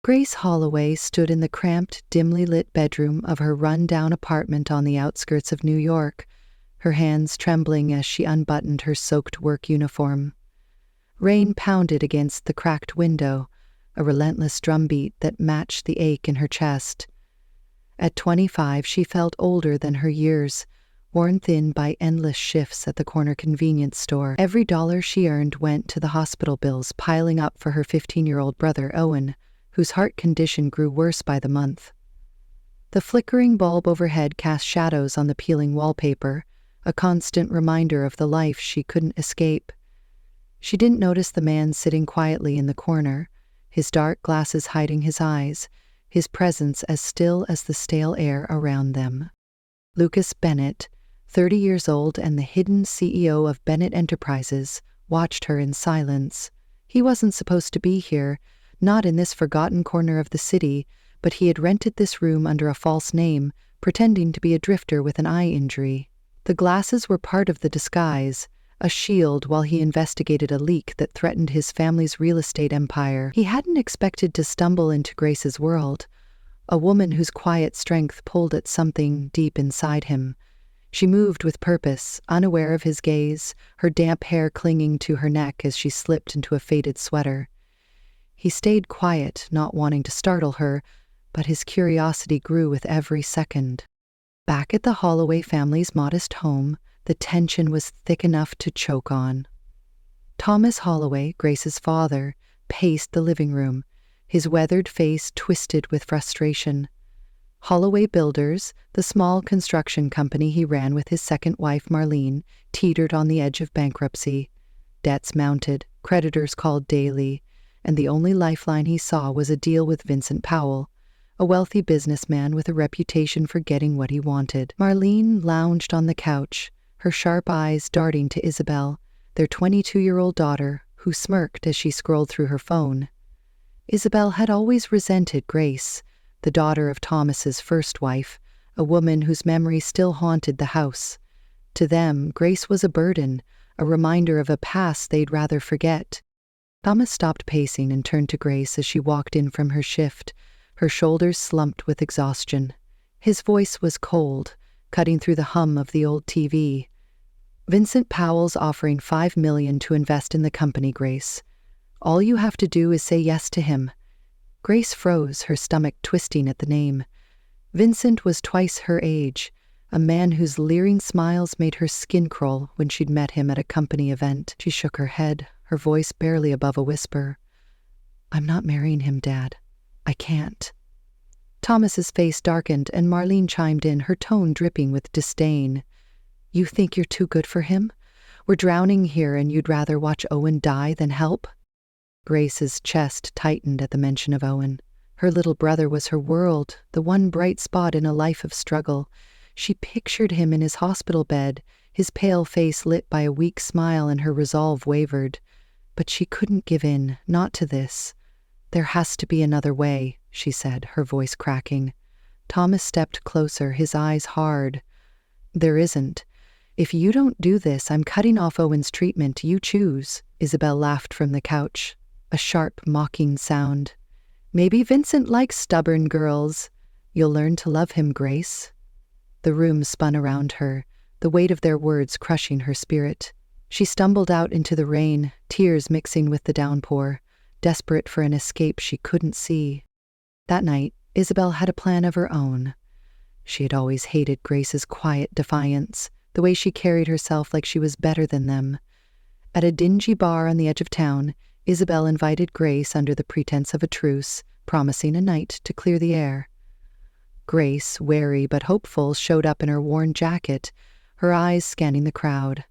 Grace Holloway stood in the cramped, dimly lit bedroom of her run-down apartment on the outskirts of New York, her hands trembling as she unbuttoned her soaked work uniform. Rain pounded against the cracked window, a relentless drumbeat that matched the ache in her chest. At 25, she felt older than her years, worn thin by endless shifts at the corner convenience store. Every dollar she earned went to the hospital bills piling up for her 15-year-old brother, Owen, whose heart condition grew worse by the month. The flickering bulb overhead cast shadows on the peeling wallpaper, a constant reminder of the life she couldn't escape. She didn't notice the man sitting quietly in the corner, his dark glasses hiding his eyes, his presence as still as the stale air around them. Lucas Bennett, 30 years old and the hidden CEO of Bennett Enterprises, watched her in silence. He wasn't supposed to be here, not in this forgotten corner of the city, but he had rented this room under a false name, pretending to be a drifter with an eye injury. The glasses were part of the disguise, a shield while he investigated a leak that threatened his family's real estate empire. He hadn't expected to stumble into Grace's world, a woman whose quiet strength pulled at something deep inside him. She moved with purpose, unaware of his gaze, her damp hair clinging to her neck as she slipped into a faded sweater. He stayed quiet, not wanting to startle her, but his curiosity grew with every second. Back at the Holloway family's modest home, the tension was thick enough to choke on. Thomas Holloway, Grace's father, paced the living room, his weathered face twisted with frustration. Holloway Builders, the small construction company he ran with his second wife Marlene, teetered on the edge of bankruptcy. Debts mounted, creditors called daily, and the only lifeline he saw was a deal with Vincent Powell, a wealthy businessman with a reputation for getting what he wanted. Marlene lounged on the couch, her sharp eyes darting to Isabel, their 22-year-old daughter, who smirked as she scrolled through her phone. Isabel had always resented Grace, the daughter of Thomas's first wife, a woman whose memory still haunted the house. To them, Grace was a burden, a reminder of a past they'd rather forget. Thomas stopped pacing and turned to Grace as she walked in from her shift, her shoulders slumped with exhaustion. His voice was cold, cutting through the hum of the old TV. "Vincent Powell's offering $5 million to invest in the company, Grace. All you have to do is say yes to him." Grace froze, her stomach twisting at the name. Vincent was twice her age, a man whose leering smiles made her skin crawl when she'd met him at a company event. She shook her head, her voice barely above a whisper. "I'm not marrying him, Dad. I can't." Thomas's face darkened and Marlene chimed in, her tone dripping with disdain. "You think you're too good for him? We're drowning here and you'd rather watch Owen die than help?" Grace's chest tightened at the mention of Owen. Her little brother was her world, the one bright spot in a life of struggle. She pictured him in his hospital bed, his pale face lit by a weak smile, and her resolve wavered. But she couldn't give in, not to this. "There has to be another way," she said, her voice cracking. Thomas stepped closer, his eyes hard. "There isn't. If you don't do this, I'm cutting off Owen's treatment. You choose." Isabel laughed from the couch, a sharp, mocking sound. "Maybe Vincent likes stubborn girls. You'll learn to love him, Grace." The room spun around her, the weight of their words crushing her spirit. She stumbled out into the rain, tears mixing with the downpour, desperate for an escape she couldn't see. That night, Isabel had a plan of her own. She had always hated Grace's quiet defiance, the way she carried herself like she was better than them. At a dingy bar on the edge of town, Isabel invited Grace under the pretense of a truce, promising a night to clear the air. Grace, wary but hopeful, showed up in her worn jacket, her eyes scanning the crowd.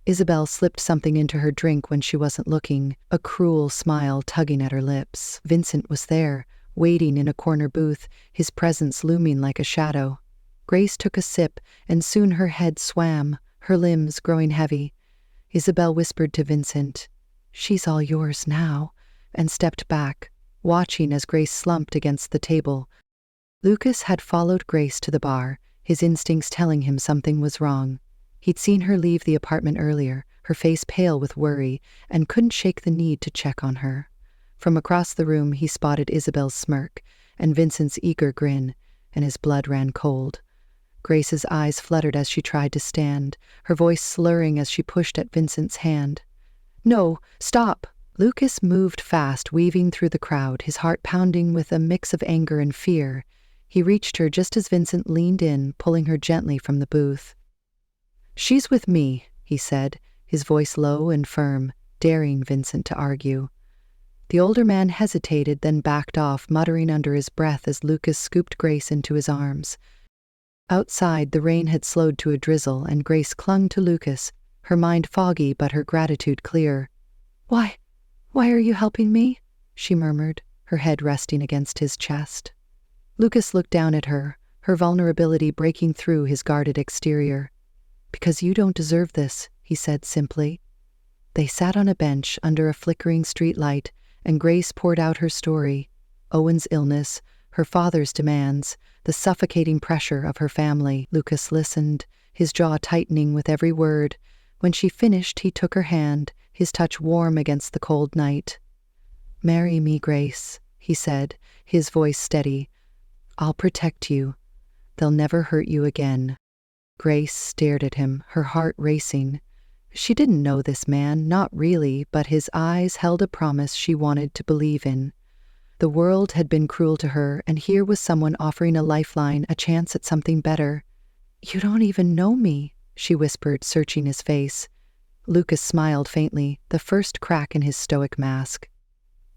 Isabel slipped something into her drink when she wasn't looking, a cruel smile tugging at her lips. Vincent was there, waiting in a corner booth, his presence looming like a shadow. Grace took a sip, and soon her head swam, her limbs growing heavy. Isabel whispered to Vincent, "She's all yours now," and stepped back, watching as Grace slumped against the table. Lucas had followed Grace to the bar, his instincts telling him something was wrong. He'd seen her leave the apartment earlier, her face pale with worry, and couldn't shake the need to check on her. From across the room he spotted Isabel's smirk and Vincent's eager grin, and his blood ran cold. Grace's eyes fluttered as she tried to stand, her voice slurring as she pushed at Vincent's hand. "No, stop!" Lucas moved fast, weaving through the crowd, his heart pounding with a mix of anger and fear. He reached her just as Vincent leaned in, pulling her gently from the booth. "She's with me," he said, his voice low and firm, daring Vincent to argue. The older man hesitated, then backed off, muttering under his breath as Lucas scooped Grace into his arms. Outside, the rain had slowed to a drizzle, and Grace clung to Lucas, her mind foggy but her gratitude clear. Why are you helping me?" she murmured, her head resting against his chest. Lucas looked down at her, her vulnerability breaking through his guarded exterior. "Because you don't deserve this," he said simply. They sat on a bench under a flickering streetlight, and Grace poured out her story: Owen's illness, her father's demands, the suffocating pressure of her family. Lucas listened, his jaw tightening with every word. When she finished, he took her hand, his touch warm against the cold night. "Marry me, Grace," he said, his voice steady. "I'll protect you. They'll never hurt you again." Grace stared at him, her heart racing. She didn't know this man, not really, but his eyes held a promise she wanted to believe in. The world had been cruel to her, and here was someone offering a lifeline, a chance at something better. "You don't even know me," she whispered, searching his face. Lucas smiled faintly, the first crack in his stoic mask.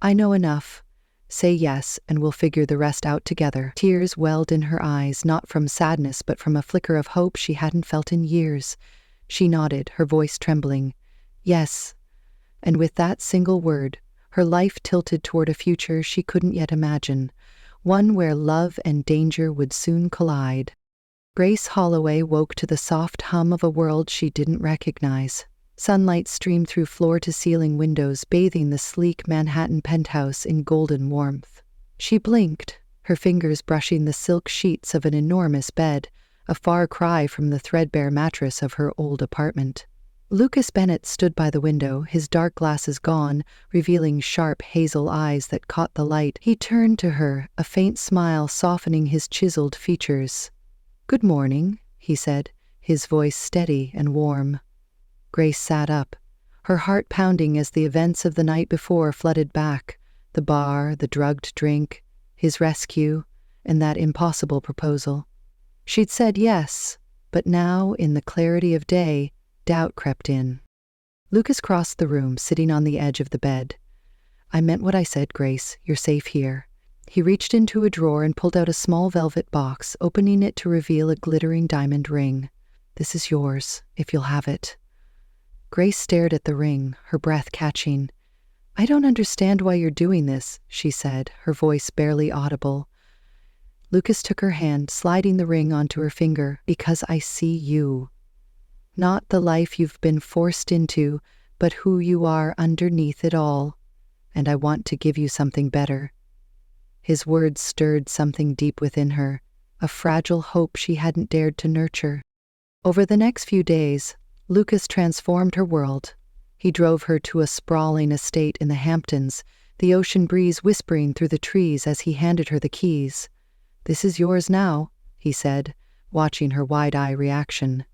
"I know enough. Say yes, and we'll figure the rest out together." Tears welled in her eyes, not from sadness but from a flicker of hope she hadn't felt in years. She nodded, her voice trembling. "Yes." And with that single word, her life tilted toward a future she couldn't yet imagine, one where love and danger would soon collide. Grace Holloway woke to the soft hum of a world she didn't recognize. Sunlight streamed through floor-to-ceiling windows, bathing the sleek Manhattan penthouse in golden warmth. She blinked, her fingers brushing the silk sheets of an enormous bed, a far cry from the threadbare mattress of her old apartment. Lucas Bennett stood by the window, his dark glasses gone, revealing sharp hazel eyes that caught the light. He turned to her, a faint smile softening his chiseled features. "Good morning," he said, his voice steady and warm. Grace sat up, her heart pounding as the events of the night before flooded back: the bar, the drugged drink, his rescue, and that impossible proposal. She'd said yes, but now, in the clarity of day, doubt crept in. Lucas crossed the room, sitting on the edge of the bed. "I meant what I said, Grace. You're safe here." He reached into a drawer and pulled out a small velvet box, opening it to reveal a glittering diamond ring. "This is yours, if you'll have it." Grace stared at the ring, her breath catching. "I don't understand why you're doing this," she said, her voice barely audible. Lucas took her hand, sliding the ring onto her finger. "Because I see you. Not the life you've been forced into, but who you are underneath it all. And I want to give you something better." His words stirred something deep within her, a fragile hope she hadn't dared to nurture. Over the next few days, Lucas transformed her world. He drove her to a sprawling estate in the Hamptons, the ocean breeze whispering through the trees as he handed her the keys. "This is yours now," he said, watching her wide-eye reaction.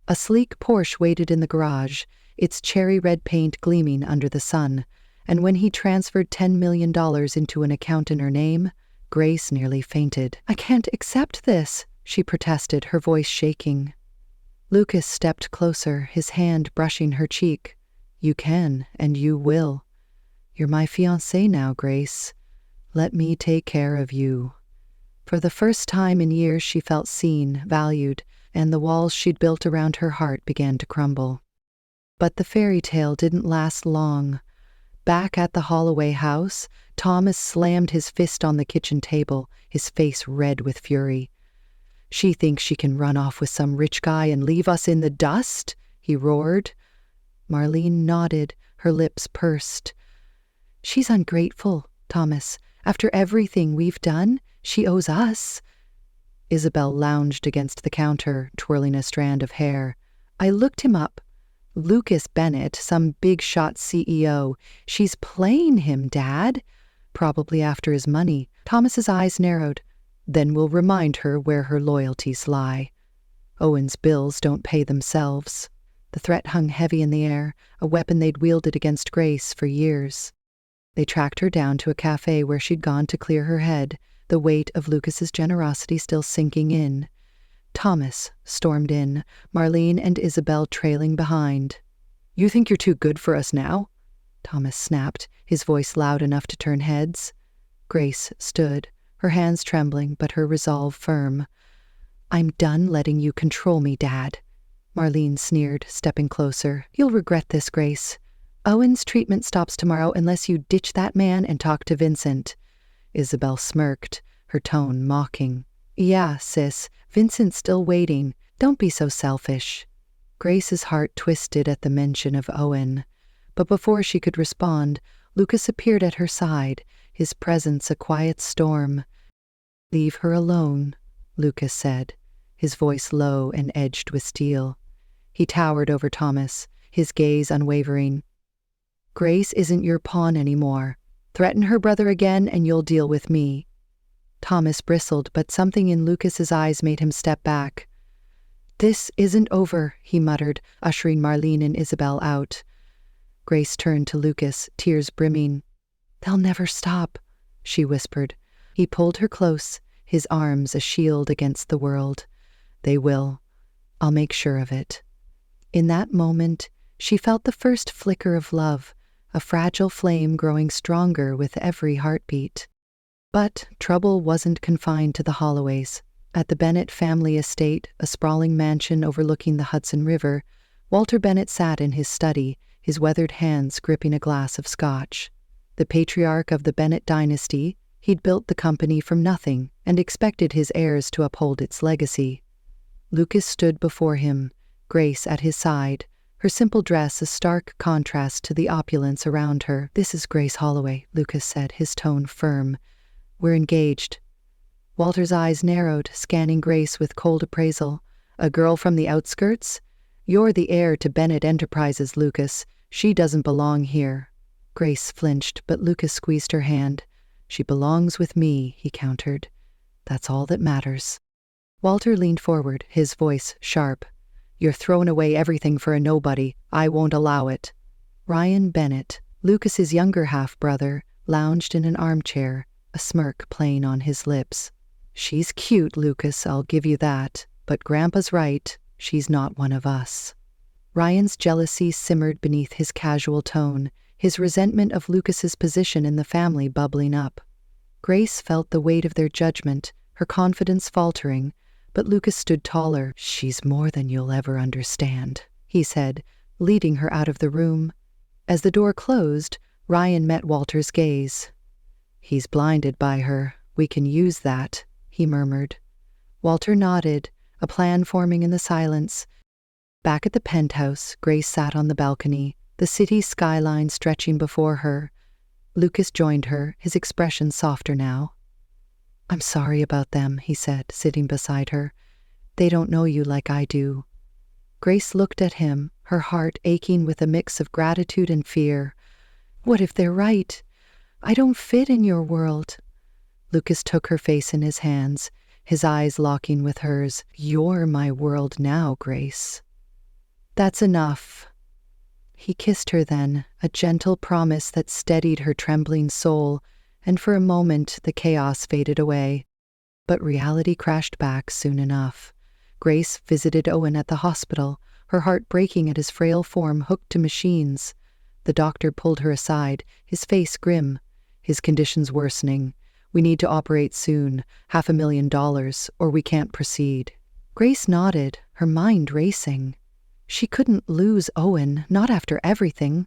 A sleek Porsche waited in the garage, its cherry-red paint gleaming under the sun, and when he transferred $10 million into an account in her name, Grace nearly fainted. "I can't accept this," she protested, her voice shaking. Lucas stepped closer, his hand brushing her cheek. "You can, and you will. You're my fiancée now, Grace. Let me take care of you." For the first time in years she felt seen, valued, and the walls she'd built around her heart began to crumble. But the fairy tale didn't last long. Back at the Holloway house, Thomas slammed his fist on the kitchen table, his face red with fury. "She thinks she can run off with some rich guy and leave us in the dust?" he roared. Marlene nodded, her lips pursed. "She's ungrateful, Thomas. After everything we've done, she owes us." Isabel lounged against the counter, twirling a strand of hair. "I looked him up." Lucas Bennett, some big-shot CEO. She's playing him, Dad. Probably after his money. Thomas's eyes narrowed. Then we'll remind her where her loyalties lie. Owen's bills don't pay themselves. The threat hung heavy in the air, a weapon they'd wielded against Grace for years. They tracked her down to a cafe where she'd gone to clear her head, the weight of Lucas's generosity still sinking in. Thomas stormed in, Marlene and Isabel trailing behind. "You think you're too good for us now?" Thomas snapped, his voice loud enough to turn heads. Grace stood, her hands trembling but her resolve firm. "I'm done letting you control me, Dad." Marlene sneered, stepping closer. "You'll regret this, Grace. Owen's treatment stops tomorrow unless you ditch that man and talk to Vincent." Isabel smirked, her tone mocking. "Yeah, sis, Vincent's still waiting. Don't be so selfish." Grace's heart twisted at the mention of Owen. But before she could respond, Lucas appeared at her side, his presence a quiet storm. "Leave her alone," Lucas said, his voice low and edged with steel. He towered over Thomas, his gaze unwavering. "Grace isn't your pawn anymore. Threaten her brother again and you'll deal with me." Thomas bristled, but something in Lucas's eyes made him step back. "This isn't over," he muttered, ushering Marlene and Isabel out. Grace turned to Lucas, tears brimming. "They'll never stop," she whispered. He pulled her close, his arms a shield against the world. "They will. I'll make sure of it." In that moment, she felt the first flicker of love, a fragile flame growing stronger with every heartbeat. But trouble wasn't confined to the Holloways. At the Bennett family estate, a sprawling mansion overlooking the Hudson River, Walter Bennett sat in his study, his weathered hands gripping a glass of scotch. The patriarch of the Bennett dynasty, he'd built the company from nothing and expected his heirs to uphold its legacy. Lucas stood before him, Grace at his side, her simple dress a stark contrast to the opulence around her. "This is Grace Holloway," Lucas said, his tone firm. "We're engaged." Walter's eyes narrowed, scanning Grace with cold appraisal. "A girl from the outskirts? You're the heir to Bennett Enterprises, Lucas. She doesn't belong here." Grace flinched, but Lucas squeezed her hand. "She belongs with me," he countered. "That's all that matters." Walter leaned forward, his voice sharp. "You're throwing away everything for a nobody. I won't allow it." Ryan Bennett, Lucas's younger half-brother, lounged in an armchair, a smirk playing on his lips. "She's cute, Lucas, I'll give you that. But Grandpa's right. She's not one of us." Ryan's jealousy simmered beneath his casual tone, his resentment of Lucas's position in the family bubbling up. Grace felt the weight of their judgment, her confidence faltering, but Lucas stood taller. "She's more than you'll ever understand," he said, leading her out of the room. As the door closed, Ryan met Walter's gaze. "He's blinded by her. We can use that," he murmured. Walter nodded, a plan forming in the silence. Back at the penthouse, Grace sat on the balcony, the city skyline stretching before her. Lucas joined her, his expression softer now. "I'm sorry about them," he said, sitting beside her. "They don't know you like I do." Grace looked at him, her heart aching with a mix of gratitude and fear. "What if they're right? I don't fit in your world." Lucas took her face in his hands, his eyes locking with hers. "You're my world now, Grace." "That's enough." He kissed her then, a gentle promise that steadied her trembling soul, and for a moment the chaos faded away. But reality crashed back soon enough. Grace visited Owen at the hospital, her heart breaking at his frail form hooked to machines. The doctor pulled her aside, his face grim. "His condition's worsening. We need to operate soon, $500,000, or we can't proceed." Grace nodded, her mind racing. She couldn't lose Owen, not after everything.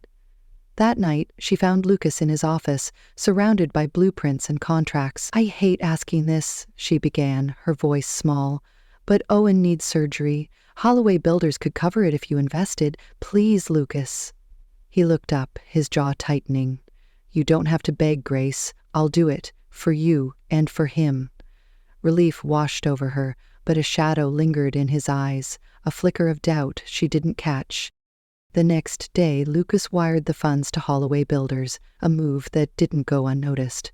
That night, she found Lucas in his office, surrounded by blueprints and contracts. "I hate asking this," she began, her voice small, "but Owen needs surgery. Holloway Builders could cover it if you invested. Please, Lucas." He looked up, his jaw tightening. "You don't have to beg, Grace. I'll do it, for you and for him." Relief washed over her, but a shadow lingered in his eyes, a flicker of doubt she didn't catch. The next day, Lucas wired the funds to Holloway Builders, a move that didn't go unnoticed.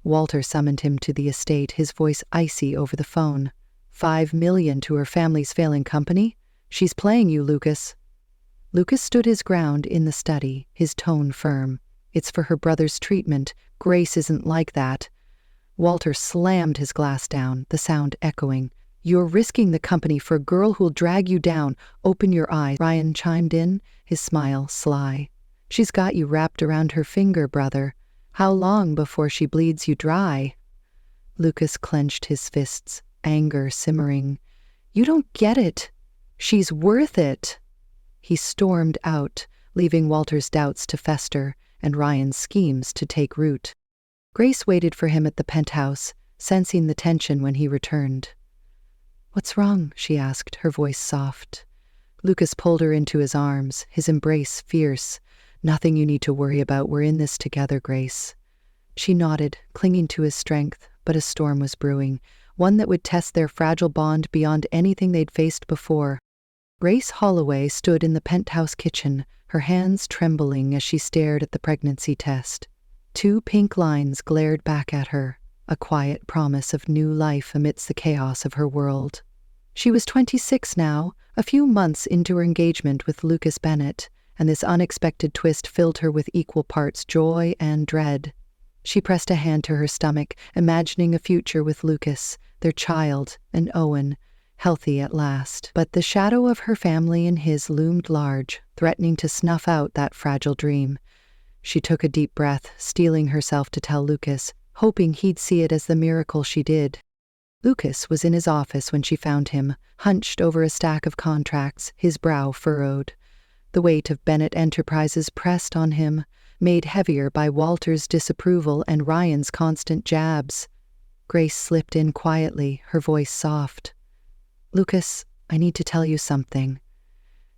Walter summoned him to the estate, his voice icy over the phone. $5 million to her family's failing company? She's playing you, Lucas. Lucas stood his ground in the study, his tone firm. It's for her brother's treatment. Grace isn't like that. Walter slammed his glass down, the sound echoing. You're risking the company for a girl who'll drag you down. Open your eyes. Ryan chimed in, his smile sly. She's got you wrapped around her finger, brother. How long before she bleeds you dry? Lucas clenched his fists, anger simmering. You don't get it. She's worth it. He stormed out, leaving Walter's doubts to fester and Ryan's schemes to take root. Grace waited for him at the penthouse, sensing the tension when he returned. What's wrong? She asked, her voice soft. Lucas pulled her into his arms, his embrace fierce. Nothing you need to worry about. We're in this together, Grace. She nodded, clinging to his strength, but a storm was brewing, one that would test their fragile bond beyond anything they'd faced before. Grace Holloway stood in the penthouse kitchen, her hands trembling as she stared at the pregnancy test. 2 pink lines glared back at her, a quiet promise of new life amidst the chaos of her world. She was 26 now, a few months into her engagement with Lucas Bennett, and this unexpected twist filled her with equal parts joy and dread. She pressed a hand to her stomach, imagining a future with Lucas, their child, and Owen, healthy at last. But the shadow of her family and his loomed large, threatening to snuff out that fragile dream. She took a deep breath, steeling herself to tell Lucas, hoping he'd see it as the miracle she did. Lucas was in his office when she found him, hunched over a stack of contracts, his brow furrowed. The weight of Bennett Enterprises pressed on him, made heavier by Walter's disapproval and Ryan's constant jabs. Grace slipped in quietly, her voice soft. Lucas, I need to tell you something.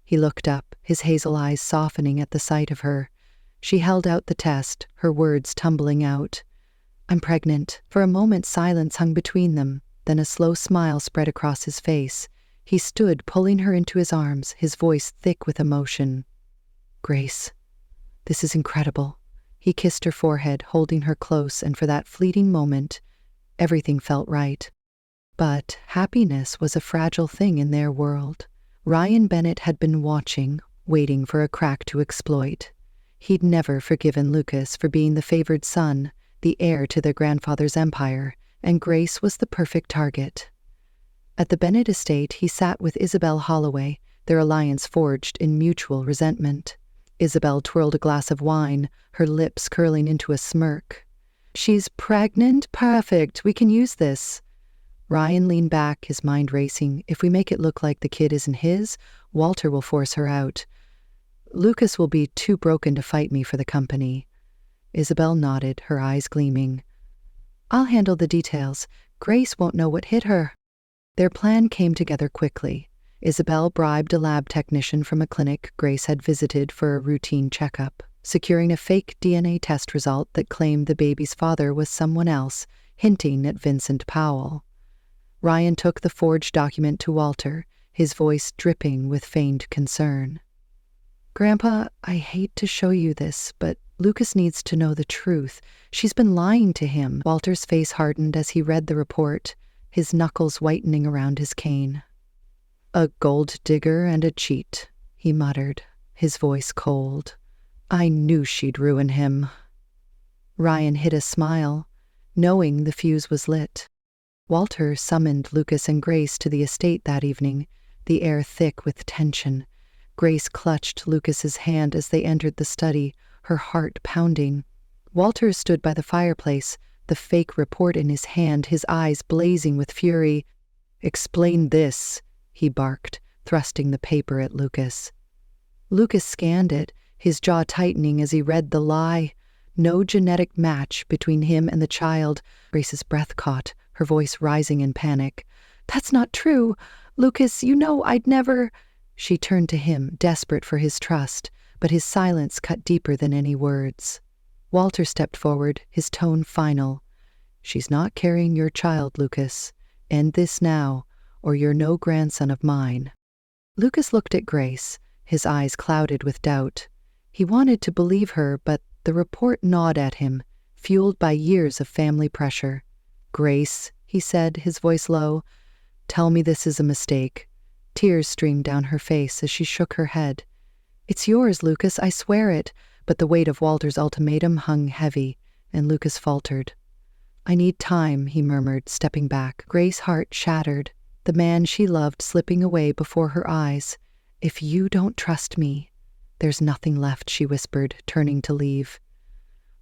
He looked up, his hazel eyes softening at the sight of her. She held out the test, her words tumbling out. I'm pregnant. For a moment silence hung between them, then a slow smile spread across his face. He stood, pulling her into his arms, his voice thick with emotion. Grace, this is incredible. He kissed her forehead, holding her close, and for that fleeting moment, everything felt right. But happiness was a fragile thing in their world. Ryan Bennett had been watching, waiting for a crack to exploit. He'd never forgiven Lucas for being the favored son, the heir to their grandfather's empire, and Grace was the perfect target. At the Bennett estate, he sat with Isabel Holloway, their alliance forged in mutual resentment. Isabel twirled a glass of wine, her lips curling into a smirk. She's pregnant? Perfect. We can use this. Ryan leaned back, his mind racing. If we make it look like the kid isn't his, Walter will force her out. Lucas will be too broken to fight me for the company. Isabel nodded, her eyes gleaming. I'll handle the details. Grace won't know what hit her. Their plan came together quickly. Isabel bribed a lab technician from a clinic Grace had visited for a routine checkup, securing a fake DNA test result that claimed the baby's father was someone else, hinting at Vincent Powell. Ryan took the forged document to Walter, his voice dripping with feigned concern. Grandpa, I hate to show you this, but Lucas needs to know the truth. She's been lying to him. Walter's face hardened as he read the report, his knuckles whitening around his cane. A gold digger and a cheat, he muttered, his voice cold. I knew she'd ruin him. Ryan hid a smile, knowing the fuse was lit. Walter summoned Lucas and Grace to the estate that evening, the air thick with tension. Grace clutched Lucas's hand as they entered the study, her heart pounding. Walter stood by the fireplace, the fake report in his hand, his eyes blazing with fury. Explain this, he barked, thrusting the paper at Lucas. Lucas scanned it, his jaw tightening as he read the lie. No genetic match between him and the child. Grace's breath caught, her voice rising in panic. That's not true. Lucas, you know I'd never... She turned to him, desperate for his trust, but his silence cut deeper than any words. Walter stepped forward, his tone final. She's not carrying your child, Lucas. End this now, or you're no grandson of mine. Lucas looked at Grace, his eyes clouded with doubt. He wanted to believe her, but the report gnawed at him, fueled by years of family pressure. "Grace," he said, his voice low, "tell me this is a mistake." Tears streamed down her face as she shook her head. "It's yours, Lucas, I swear it." But the weight of Walter's ultimatum hung heavy, and Lucas faltered. "I need time," he murmured, stepping back. Grace's heart shattered, the man she loved slipping away before her eyes. "If you don't trust me—" "There's nothing left," she whispered, turning to leave.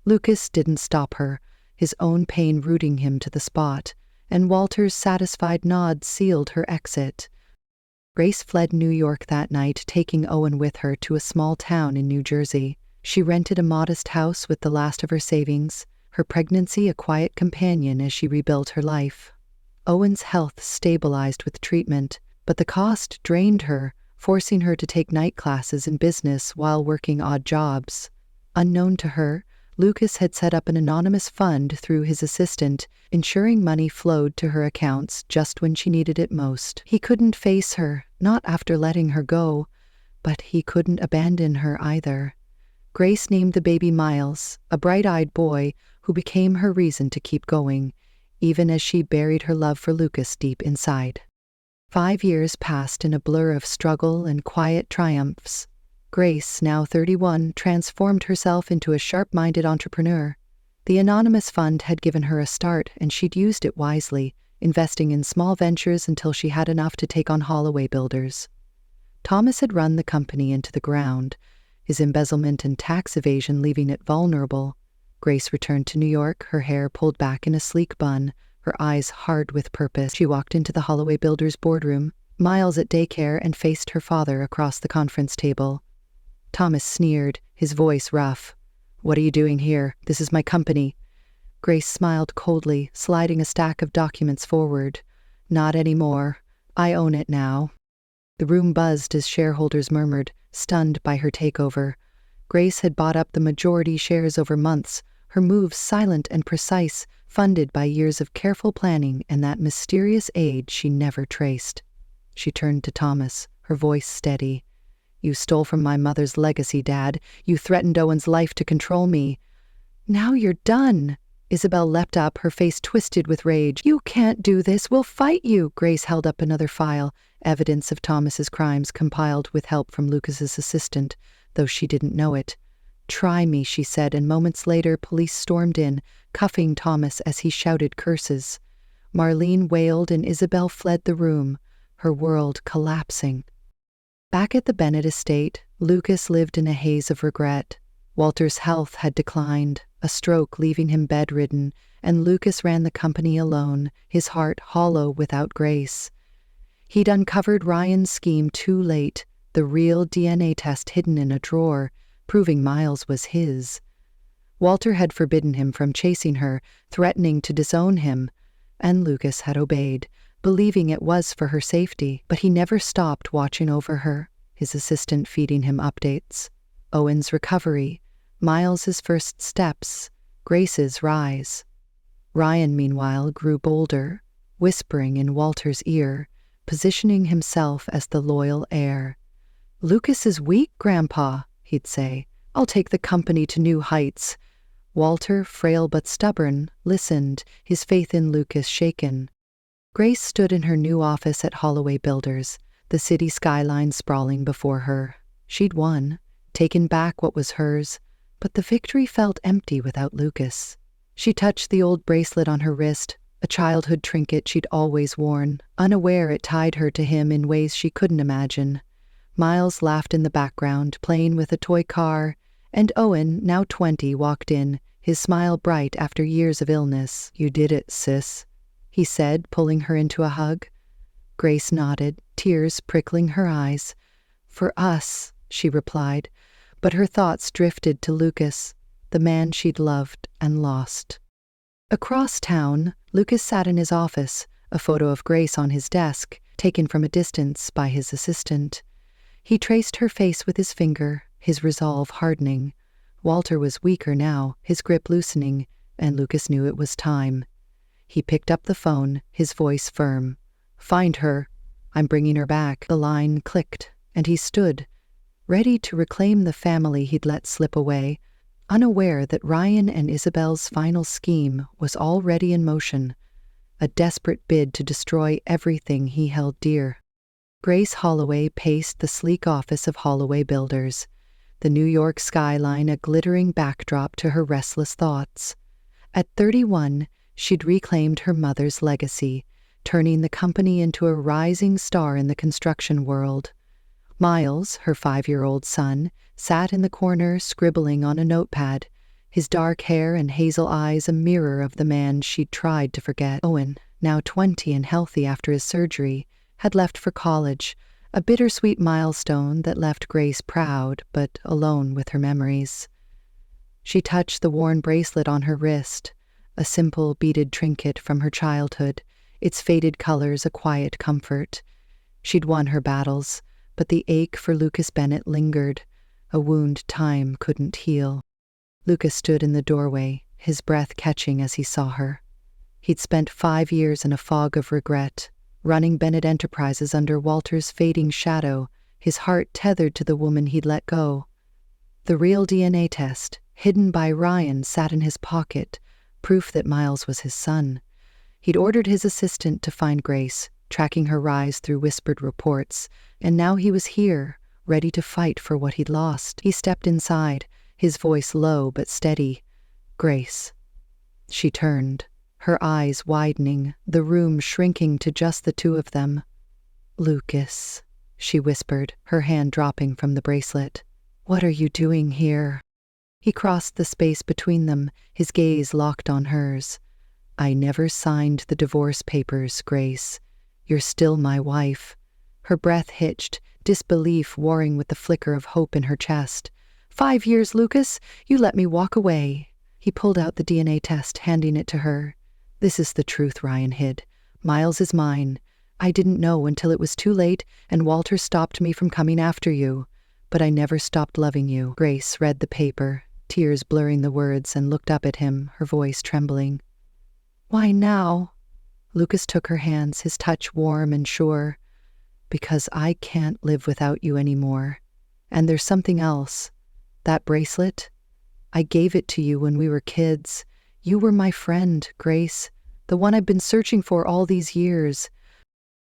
Lucas didn't stop her, his own pain rooting him to the spot, and Walter's satisfied nod sealed her exit. Grace fled New York that night, taking Owen with her to a small town in New Jersey. She rented a modest house with the last of her savings, her pregnancy a quiet companion as she rebuilt her life. Owen's health stabilized with treatment, but the cost drained her, forcing her to take night classes in business while working odd jobs. Unknown to her, Lucas had set up an anonymous fund through his assistant, ensuring money flowed to her accounts just when she needed it most. He couldn't face her, not after letting her go, but he couldn't abandon her either. Grace named the baby Miles, a bright-eyed boy who became her reason to keep going, even as she buried her love for Lucas deep inside. 5 years passed in a blur of struggle and quiet triumphs. Grace, now 31, transformed herself into a sharp-minded entrepreneur. The anonymous fund had given her a start, and she'd used it wisely, investing in small ventures until she had enough to take on Holloway Builders. Thomas had run the company into the ground, his embezzlement and tax evasion leaving it vulnerable. Grace returned to New York, her hair pulled back in a sleek bun, her eyes hard with purpose. She walked into the Holloway Builders boardroom, Miles at daycare, and faced her father across the conference table. Thomas sneered, his voice rough. "What are you doing here? This is my company." Grace smiled coldly, sliding a stack of documents forward. "Not anymore. I own it now." The room buzzed as shareholders murmured, stunned by her takeover. Grace had bought up the majority shares over months, her moves silent and precise, funded by years of careful planning and that mysterious aid she never traced. She turned to Thomas, her voice steady. "You stole from my mother's legacy, Dad. You threatened Owen's life to control me." "Now you're done." Isabel leapt up, her face twisted with rage. "You can't do this. We'll fight you." Grace held up another file, evidence of Thomas's crimes compiled with help from Lucas's assistant, though she didn't know it. "Try me," she said, and moments later police stormed in, cuffing Thomas as he shouted curses. Marlene wailed and Isabel fled the room, her world collapsing. Back at the Bennett estate, Lucas lived in a haze of regret. Walter's health had declined, a stroke leaving him bedridden, and Lucas ran the company alone, his heart hollow without Grace. He'd uncovered Ryan's scheme too late, the real DNA test hidden in a drawer, proving Miles was his. Walter had forbidden him from chasing her, threatening to disown him, and Lucas had obeyed, believing it was for her safety, but he never stopped watching over her, his assistant feeding him updates. Owen's recovery, Miles's first steps, Grace's rise. Ryan, meanwhile, grew bolder, whispering in Walter's ear, positioning himself as the loyal heir. "Lucas is weak, Grandpa," he'd say. "I'll take the company to new heights." Walter, frail but stubborn, listened, his faith in Lucas shaken. Grace stood in her new office at Holloway Builders, the city skyline sprawling before her. She'd won, taken back what was hers, but the victory felt empty without Lucas. She touched the old bracelet on her wrist, a childhood trinket she'd always worn, unaware it tied her to him in ways she couldn't imagine. Miles laughed in the background, playing with a toy car, and Owen, now 20, walked in, his smile bright after years of illness. "You did it, sis," he said, pulling her into a hug. Grace nodded, tears prickling her eyes. "For us," she replied, but her thoughts drifted to Lucas, the man she'd loved and lost. Across town, Lucas sat in his office, a photo of Grace on his desk, taken from a distance by his assistant. He traced her face with his finger, his resolve hardening. Walter was weaker now, his grip loosening, and Lucas knew it was time. He picked up the phone, his voice firm. "Find her. I'm bringing her back." The line clicked, and he stood, ready to reclaim the family he'd let slip away, unaware that Ryan and Isabel's final scheme was already in motion, a desperate bid to destroy everything he held dear. Grace Holloway paced the sleek office of Holloway Builders, the New York skyline a glittering backdrop to her restless thoughts. At 31, she'd reclaimed her mother's legacy, turning the company into a rising star in the construction world. Miles, her 5-year-old son, sat in the corner scribbling on a notepad, his dark hair and hazel eyes a mirror of the man she'd tried to forget. Owen, now 20 and healthy after his surgery, had left for college, a bittersweet milestone that left Grace proud but alone with her memories. She touched the worn bracelet on her wrist, a simple beaded trinket from her childhood, its faded colors a quiet comfort. She'd won her battles, but the ache for Lucas Bennett lingered, a wound time couldn't heal. Lucas stood in the doorway, his breath catching as he saw her. He'd spent 5 years in a fog of regret, running Bennett Enterprises under Walter's fading shadow, his heart tethered to the woman he'd let go. The real DNA test, hidden by Ryan, sat in his pocket, proof that Miles was his son. He'd ordered his assistant to find Grace, tracking her rise through whispered reports, and now he was here, ready to fight for what he'd lost. He stepped inside, his voice low but steady. "Grace." She turned, her eyes widening, the room shrinking to just the two of them. "Lucas," she whispered, her hand dropping from the bracelet. "What are you doing here?" He crossed the space between them, his gaze locked on hers. "I never signed the divorce papers, Grace. You're still my wife." Her breath hitched, disbelief warring with the flicker of hope in her chest. 5 years, Lucas. You let me walk away." He pulled out the DNA test, handing it to her. "This is the truth Ryan hid. Miles is mine. I didn't know until it was too late and Walter stopped me from coming after you. But I never stopped loving you." Grace read the paper, tears blurring the words, and looked up at him, her voice trembling. "Why now?" Lucas took her hands, his touch warm and sure. "Because I can't live without you anymore. And there's something else. That bracelet? I gave it to you when we were kids. You were my friend, Grace, the one I've been searching for all these years."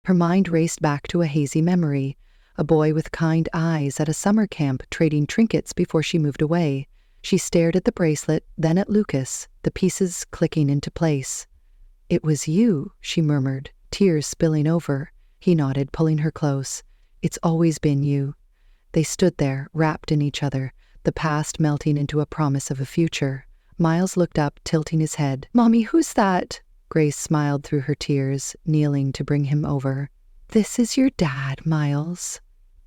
Her mind raced back to a hazy memory, a boy with kind eyes at a summer camp trading trinkets before she moved away. She stared at the bracelet, then at Lucas, the pieces clicking into place. "It was you," she murmured, tears spilling over. He nodded, pulling her close. "It's always been you." They stood there, wrapped in each other, the past melting into a promise of a future. Miles looked up, tilting his head. "Mommy, who's that?" Grace smiled through her tears, kneeling to bring him over. "This is your dad, Miles."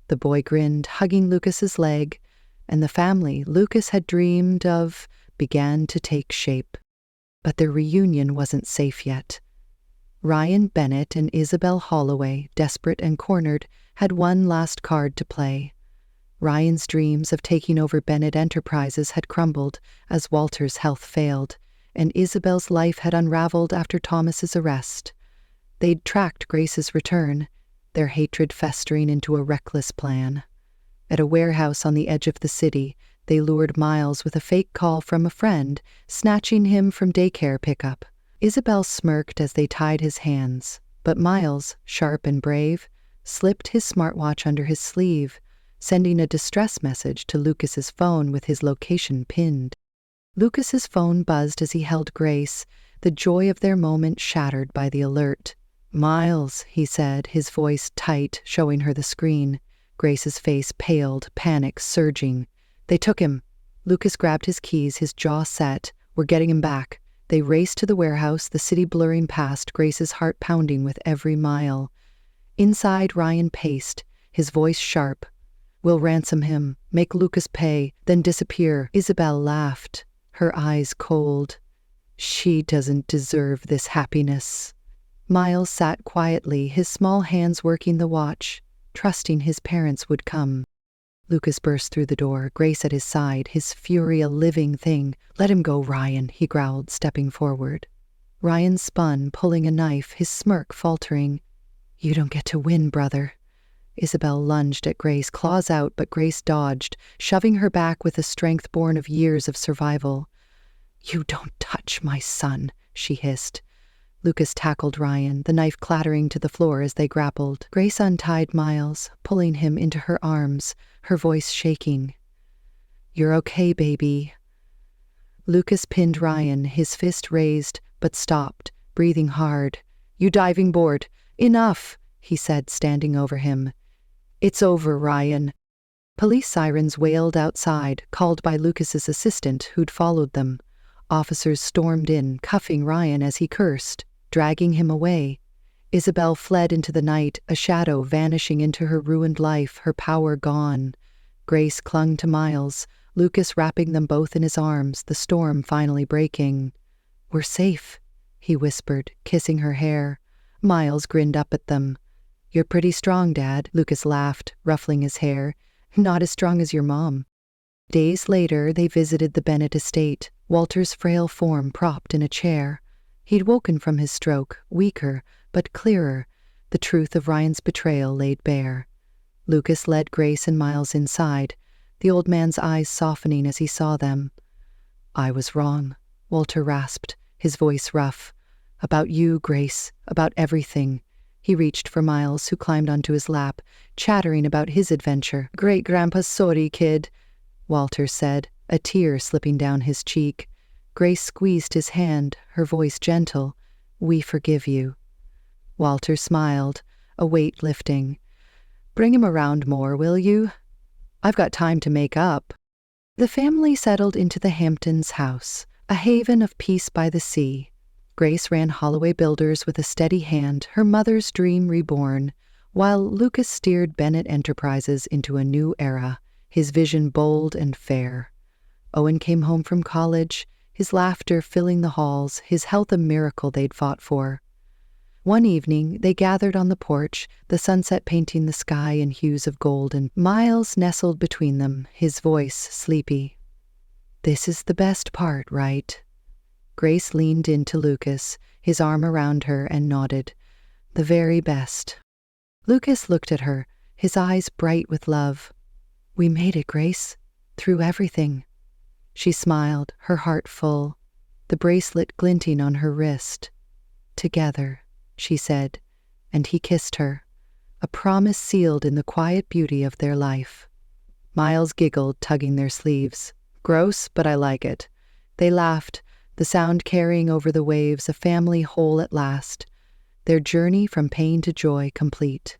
The boy grinned, hugging Lucas's leg, and the family Lucas had dreamed of began to take shape. But their reunion wasn't safe yet. Ryan Bennett and Isabel Holloway, desperate and cornered, had one last card to play. Ryan's dreams of taking over Bennett Enterprises had crumbled as Walter's health failed, and Isabel's life had unraveled after Thomas's arrest. They'd tracked Grace's return, their hatred festering into a reckless plan. At a warehouse on the edge of the city, they lured Miles with a fake call from a friend, snatching him from daycare pickup. Isabel smirked as they tied his hands, but Miles, sharp and brave, slipped his smartwatch under his sleeve, sending a distress message to Lucas's phone with his location pinned. Lucas's phone buzzed as he held Grace, the joy of their moment shattered by the alert. "Miles," he said, his voice tight, showing her the screen. Grace's face paled, panic surging. "They took him." Lucas grabbed his keys, his jaw set. "We're getting him back." They raced to the warehouse, the city blurring past, Grace's heart pounding with every mile. Inside, Ryan paced, his voice sharp. "We'll ransom him, make Lucas pay, then disappear." Isabel laughed, her eyes cold. "She doesn't deserve this happiness." Miles sat quietly, his small hands working the watch, trusting his parents would come. Lucas burst through the door, Grace at his side, his fury a living thing. "Let him go, Ryan," he growled, stepping forward. Ryan spun, pulling a knife, his smirk faltering. "You don't get to win, brother." Isabel lunged at Grace, claws out, but Grace dodged, shoving her back with a strength born of years of survival. "You don't touch my son," she hissed. Lucas tackled Ryan, the knife clattering to the floor as they grappled. Grace untied Miles, pulling him into her arms, her voice shaking. "You're okay, baby." Lucas pinned Ryan, his fist raised, but stopped, breathing hard. "You diving board. Enough," he said, standing over him. "It's over, Ryan." Police sirens wailed outside, called by Lucas's assistant, who'd followed them. Officers stormed in, cuffing Ryan as he cursed, dragging him away. Isabel fled into the night, a shadow vanishing into her ruined life, her power gone. Grace clung to Miles, Lucas wrapping them both in his arms, the storm finally breaking. "We're safe," he whispered, kissing her hair. Miles grinned up at them. "You're pretty strong, Dad," Lucas laughed, ruffling his hair. "Not as strong as your mom." Days later, they visited the Bennett estate, Walter's frail form propped in a chair. He'd woken from his stroke, weaker, but clearer, the truth of Ryan's betrayal laid bare. Lucas led Grace and Miles inside, the old man's eyes softening as he saw them. "I was wrong," Walter rasped, his voice rough. "About you, Grace, about everything." He reached for Miles, who climbed onto his lap, chattering about his adventure. "Great-grandpa's sorry, kid," Walter said, a tear slipping down his cheek. Grace squeezed his hand, her voice gentle. "We forgive you." Walter smiled, a weight lifting. "Bring him around more, will you? I've got time to make up." The family settled into the Hamptons' house, a haven of peace by the sea. Grace ran Holloway Builders with a steady hand, her mother's dream reborn, while Lucas steered Bennett Enterprises into a new era, his vision bold and fair. Owen came home from college, his laughter filling the halls, his health a miracle they'd fought for. One evening, they gathered on the porch, the sunset painting the sky in hues of gold, and Miles nestled between them, his voice sleepy. "This is the best part, right?" Grace leaned into Lucas, his arm around her, and nodded. "The very best." Lucas looked at her, his eyes bright with love. "We made it, Grace, through everything." She smiled, her heart full, the bracelet glinting on her wrist. "Together," she said, and he kissed her, a promise sealed in the quiet beauty of their life. Miles giggled, tugging their sleeves. "Gross, but I like it." They laughed, the sound carrying over the waves, a family whole at last, their journey from pain to joy complete.